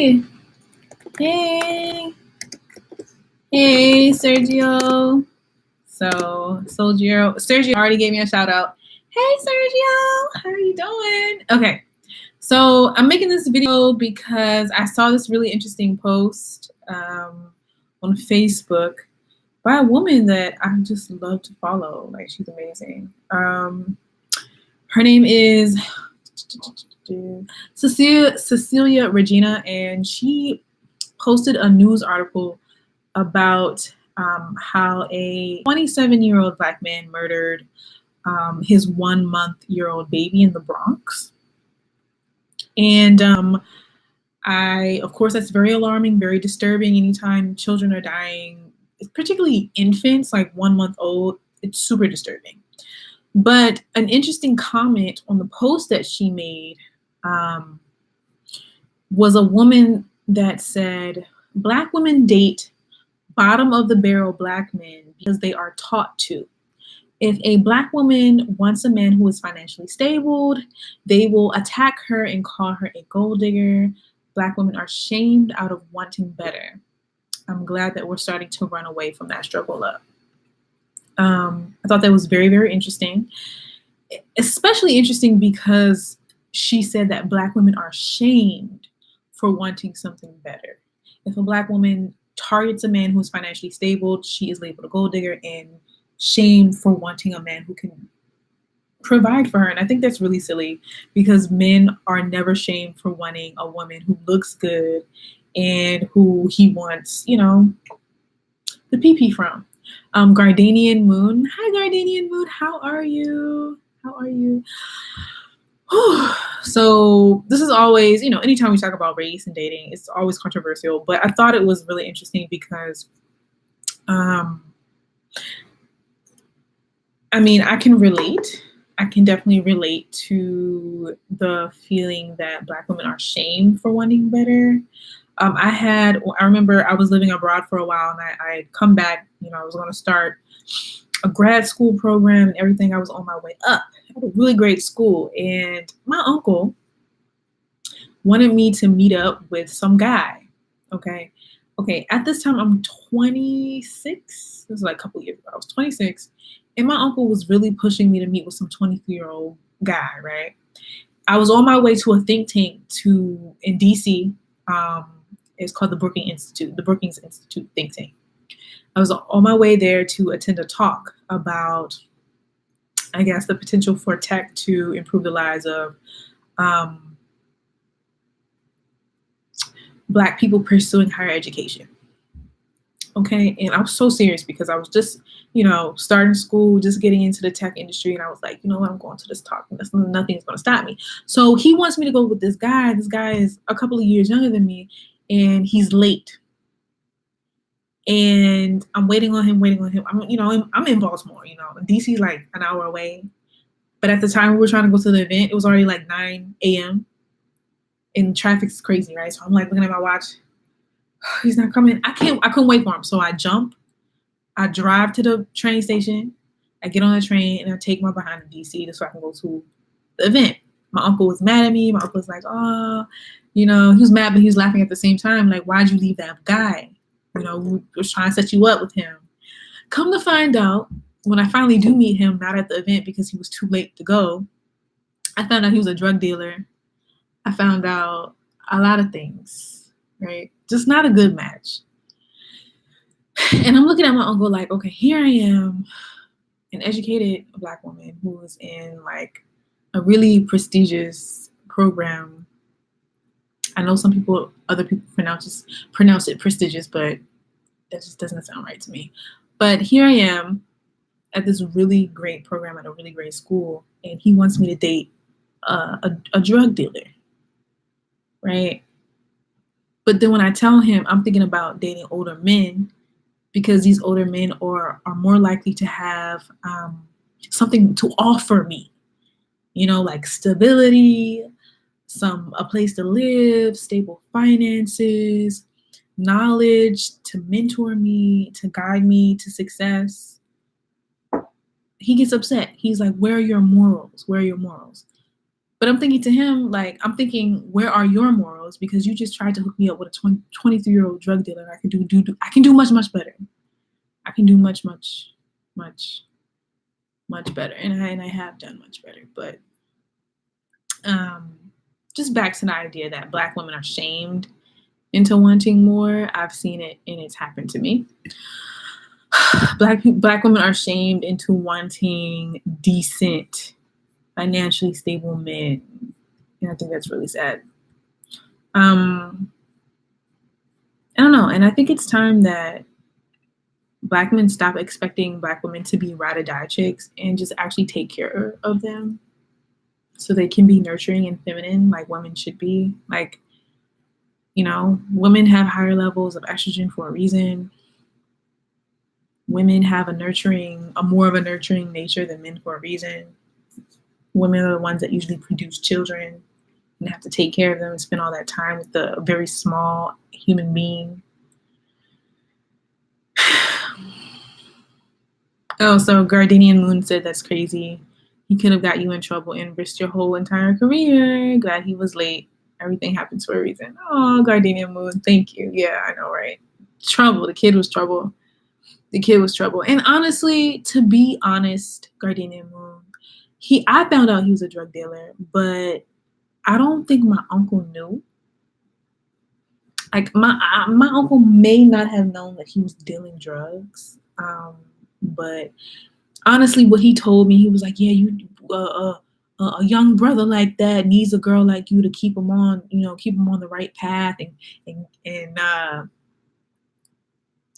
Hey, hey, hey, Sergio. Sergio already gave me a shout out. Hey, Sergio, how are you doing? Okay, so I'm making this video because I saw this really interesting post on Facebook by a woman that I just love to follow. Like, she's amazing. Her name is Cecilia Regina, and she posted a news article about how a 27-year-old Black man murdered his 1-month-old baby in the Bronx. And of course, that's very alarming, very disturbing. Anytime children are dying, particularly infants, like 1 month old, it's super disturbing. But an interesting comment on the post that she made was a woman that said, Black women date bottom of the barrel Black men because they are taught to. If a Black woman wants a man who is financially stable, they will attack her and call her a gold digger. Black women are shamed out of wanting better. I'm glad that we're starting to run away from that struggle up. I thought that was very, very interesting, especially interesting because she said that Black women are shamed for wanting something better. If a Black woman targets a man who's financially stable, she is labeled a gold digger and shamed for wanting a man who can provide for her. And I think that's really silly because men are never shamed for wanting a woman who looks good and who he wants, the pee-pee from. Gardanian Moon. Hi, Gardanian Moon. How are you? So this is always, anytime we talk about race and dating, it's always controversial. But I thought it was really interesting because, I can relate. I can definitely relate to the feeling that Black women are shamed for wanting better. I remember I was living abroad for a while and I'd come back, I was going to start a grad school program and everything. I was on my way up. I had a really great school. And my uncle wanted me to meet up with some guy. Okay. At this time, I'm 26. This was like a couple years ago. I was 26. And my uncle was really pushing me to meet with some 23-year-old guy, right? I was on my way to a think tank in DC. It's called the Brookings Institute think tank. I was on my way there to attend a talk about, I guess, the potential for tech to improve the lives of Black people pursuing higher education. Okay, and I was so serious because I was just, starting school, just getting into the tech industry, and I was like, you know what, I'm going to this talk, and nothing's going to stop me. So he wants me to go with this guy. This guy is a couple of years younger than me, and he's late. And I'm waiting on him. I'm in Baltimore, DC's like an hour away. But at the time we were trying to go to the event, it was already like 9 a.m. and traffic's crazy, right? So I'm like looking at my watch. He's not coming. I couldn't wait for him. So I drive to the train station. I get on the train and I take my behind to DC so I can go to the event. My uncle was mad at me. My uncle was like, oh, he was mad, but he was laughing at the same time. Like, why'd you leave that guy? We was trying to set you up with him. Come to find out, when I finally do meet him, not at the event because he was too late to go, I found out he was a drug dealer. I found out a lot of things, right? Just not a good match. And I'm looking at my uncle like, okay, here I am, an educated Black woman who was in like a really prestigious program. I know other people pronounce it prestigious, but that just doesn't sound right to me. But here I am at this really great program at a really great school, and he wants me to date a drug dealer, right? But then when I tell him I'm thinking about dating older men, because these older men are more likely to have something to offer me, like stability, a place to live, stable finances, knowledge to mentor me, to guide me to success. He gets upset. He's like, where are your morals? But I'm thinking to him, like, I'm thinking, where are your morals? Because you just tried to hook me up with a 23-year-old drug dealer. I can I can do much better. I can do much better, and I have done much better. But just back to the idea that Black women are shamed into wanting more. I've seen it, and it's happened to me. Black women are shamed into wanting decent, financially stable men, and I think that's really sad. I don't know, and I think it's time that Black men stop expecting Black women to be ride or die chicks and just actually take care of them, so they can be nurturing and feminine like women should be. Like, you know, women have higher levels of estrogen for a reason. Women have a more of a nurturing nature than men for a reason. Women are the ones that usually produce children and have to take care of them and spend all that time with a very small human being. Oh, so Gardenian Moon said that's crazy. He could have got you in trouble and risked your whole entire career. Glad he was late. Everything happens for a reason. Oh, Gardenian Moon, thank you. Yeah, I know, right? Trouble. The kid was trouble. And honestly, to be honest, Gardenian Moon, I found out he was a drug dealer, but I don't think my uncle knew. Like, my uncle may not have known that he was dealing drugs. But honestly, what he told me, he was like, yeah, a young brother like that needs a girl like you to keep him on the right path and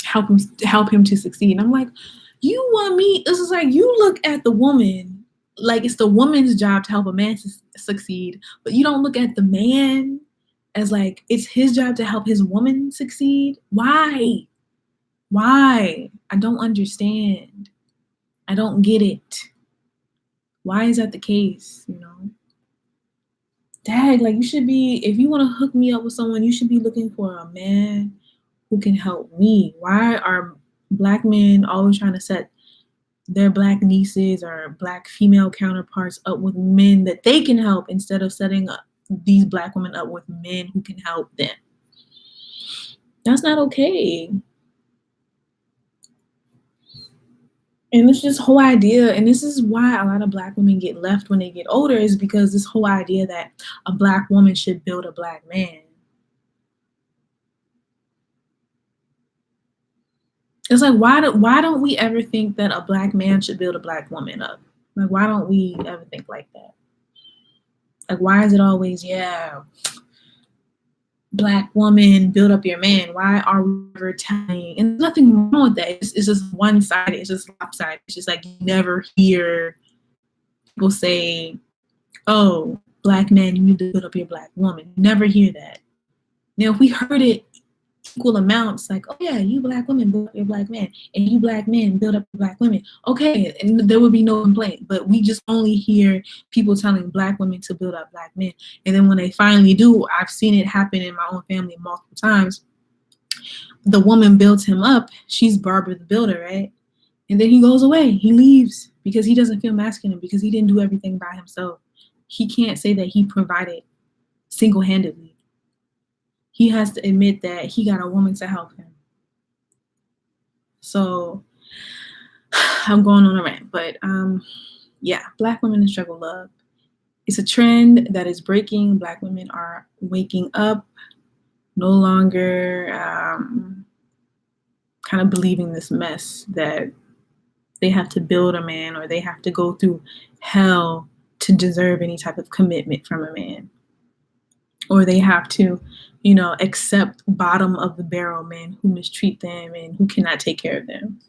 help him to succeed. And I'm like, you want me? This is like, you look at the woman like it's the woman's job to help a man succeed, but you don't look at the man as like it's his job to help his woman succeed. Why? I don't understand. I don't get it. Why is that the case? Dad, like, you should be, if you want to hook me up with someone, you should be looking for a man who can help me. Why are Black men always trying to set their Black nieces or Black female counterparts up with men that they can help instead of setting these Black women up with men who can help them? That's not okay. And this whole idea, and this is why a lot of Black women get left when they get older, is because this whole idea that a Black woman should build a Black man. It's like, why don't we ever think that a Black man should build a Black woman up? Like, why don't we ever think like that? Like, why is it always, Black woman, build up your man? Why are we ever telling? And there's nothing wrong with that. It's just one-sided. It's just lopsided. It's just like, you never hear people say, oh, Black man, you need to build up your Black woman. You never hear that. Now, if we heard it equal amounts, like, oh yeah, you Black women build up your Black man, and you Black men build up your Black women, okay, and there would be no complaint. But we just only hear people telling Black women to build up Black men, and then when they finally do, I've seen it happen in my own family multiple times. The woman builds him up. She's Barbara the Builder, right? And then he goes away. He leaves because he doesn't feel masculine, because he didn't do everything by himself. He can't say that he provided single-handedly. He has to admit that he got a woman to help him. So I'm going on a rant, but Black women in struggle love. It's a trend that is breaking. Black women are waking up, no longer kind of believing this mess that they have to build a man or they have to go through hell to deserve any type of commitment from a man. Or they have to, accept bottom of the barrel men who mistreat them and who cannot take care of them.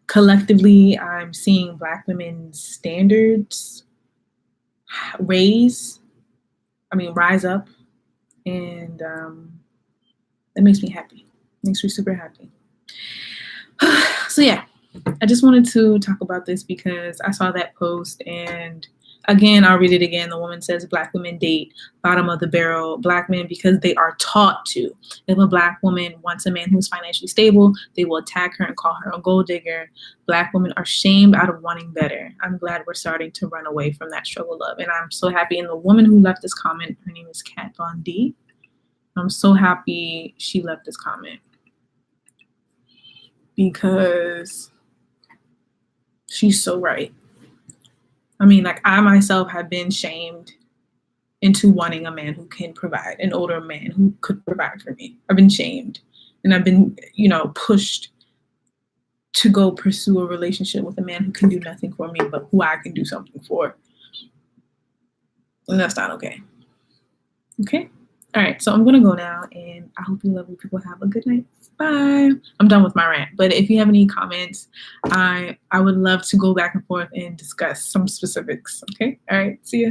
Collectively, I'm seeing Black women's standards rise up, and that makes me happy. Makes me super happy. So yeah, I just wanted to talk about this because I saw that post and Again, I'll read it again. The woman says Black women date bottom of the barrel Black men because they are taught to. If a Black woman wants a man who's financially stable, they will attack her and call her a gold digger. Black women are shamed out of wanting better. I'm glad we're starting to run away from that struggle love. And I'm so happy. And the woman who left this comment, her name is Kat Von D. I'm so happy she left this comment because she's so right. I mean, like, I myself have been shamed into wanting a man who can provide, an older man who could provide for me. I've been shamed, and I've been, pushed to go pursue a relationship with a man who can do nothing for me, but who I can do something for. And that's not okay. Okay? All right, so I'm going to go now, and I hope you lovely people have a good night. Bye. I'm done with my rant, but if you have any comments, I would love to go back and forth and discuss some specifics. Okay? All right, see ya.